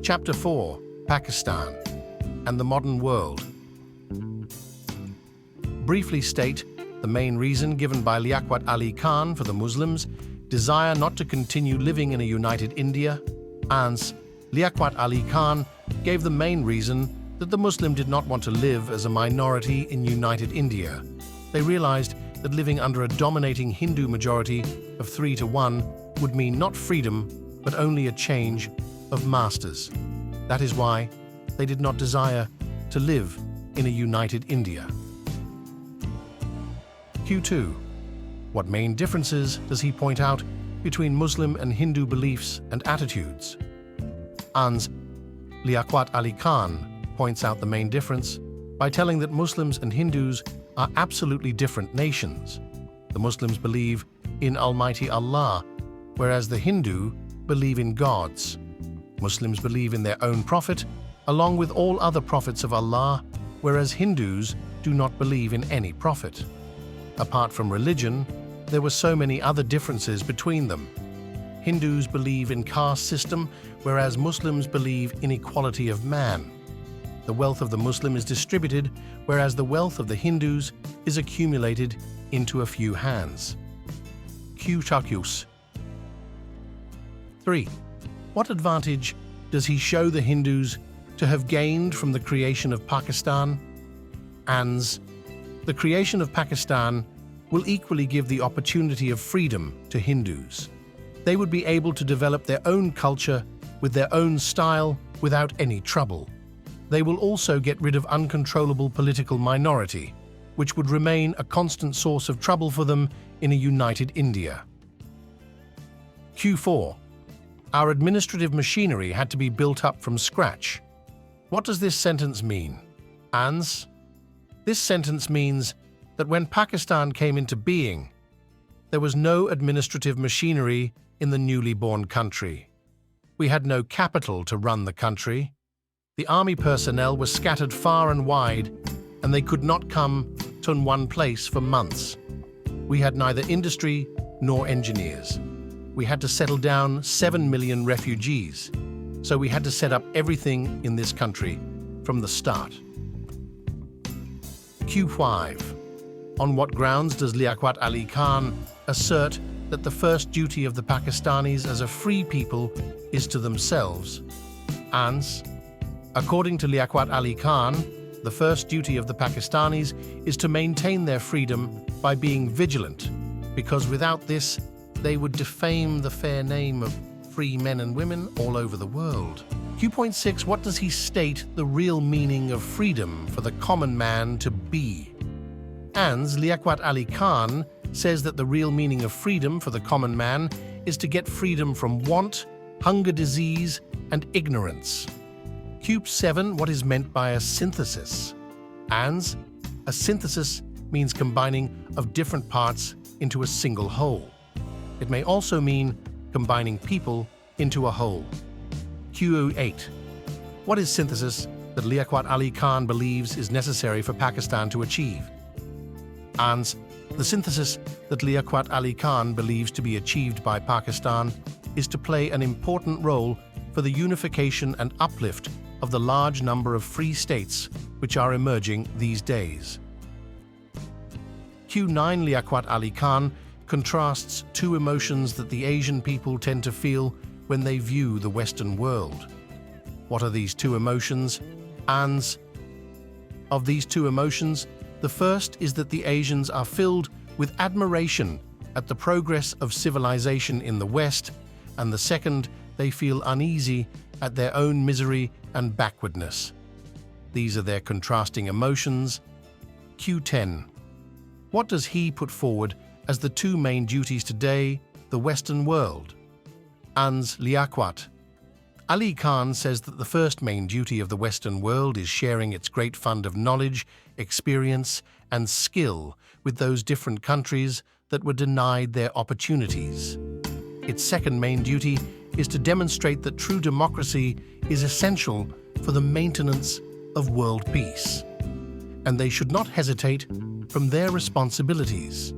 Chapter 4, Pakistan and the Modern World. Briefly state the main reason given by Liaquat Ali Khan for the Muslims' desire not to continue living in a united India. Ans, Liaquat Ali Khan gave the main reason that the Muslim did not want to live as a minority in united India. They realized that living under a dominating Hindu majority of 3-1 would mean not freedom, but only a change of masters. That is why they did not desire to live in a united India. Q2. What main differences does he point out between Muslim and Hindu beliefs and attitudes? Ans, Liaquat Ali Khan points out the main difference by telling that Muslims and Hindus are absolutely different nations. The Muslims believe in Almighty Allah, whereas the Hindu believe in gods. Muslims believe in their own prophet, along with all other prophets of Allah, whereas Hindus do not believe in any prophet. Apart from religion, there were so many other differences between them. Hindus believe in caste system, whereas Muslims believe in equality of man. The wealth of the Muslim is distributed, whereas the wealth of the Hindus is accumulated into a few hands. Q.4 3. What advantage does he show the Hindus to have gained from the creation of Pakistan? Ans, the creation of Pakistan will equally give the opportunity of freedom to Hindus. They would be able to develop their own culture with their own style without any trouble. They will also get rid of uncontrollable political minority, which would remain a constant source of trouble for them in a united India. Q4. Our administrative machinery had to be built up from scratch. What does this sentence mean? Ans, this sentence means that when Pakistan came into being, there was no administrative machinery in the newly born country. We had no capital to run the country. The army personnel were scattered far and wide, and they could not come to one place for months. We had neither industry nor engineers. We had to settle down 7 million refugees, so we had to set up everything in this country from the start. Q5. On what grounds does Liaquat Ali Khan assert that the first duty of the Pakistanis as a free people is to themselves? Ans, according to Liaquat Ali Khan, the first duty of the Pakistanis is to maintain their freedom by being vigilant, because without this, they would defame the fair name of free men and women all over the world. Q.6. What does he state the real meaning of freedom for the common man to be? Ans, Liaquat Ali Khan says that the real meaning of freedom for the common man is to get freedom from want, hunger, disease, and ignorance. Q7. What is meant by a synthesis? Ans, a synthesis means combining of different parts into a single whole. It may also mean combining people into a whole. Q8. What is synthesis that Liaquat Ali Khan believes is necessary for Pakistan to achieve? Ans, the synthesis that Liaquat Ali Khan believes to be achieved by Pakistan is to play an important role for the unification and uplift of the large number of free states which are emerging these days. Q.9 Liaquat Ali Khan contrasts two emotions that the Asian people tend to feel when they view the Western world. What are these two emotions? Ans, of these two emotions, the first is that the Asians are filled with admiration at the progress of civilization in the West, and the second, they feel uneasy at their own misery and backwardness. These are their contrasting emotions. Q10. What does he put forward as the two main duties today, the Western world? Ans, Liaquat Ali Khan says that the first main duty of the Western world is sharing its great fund of knowledge, experience, and skill with those different countries that were denied their opportunities. Its second main duty is to demonstrate that true democracy is essential for the maintenance of world peace, and they should not hesitate from their responsibilities.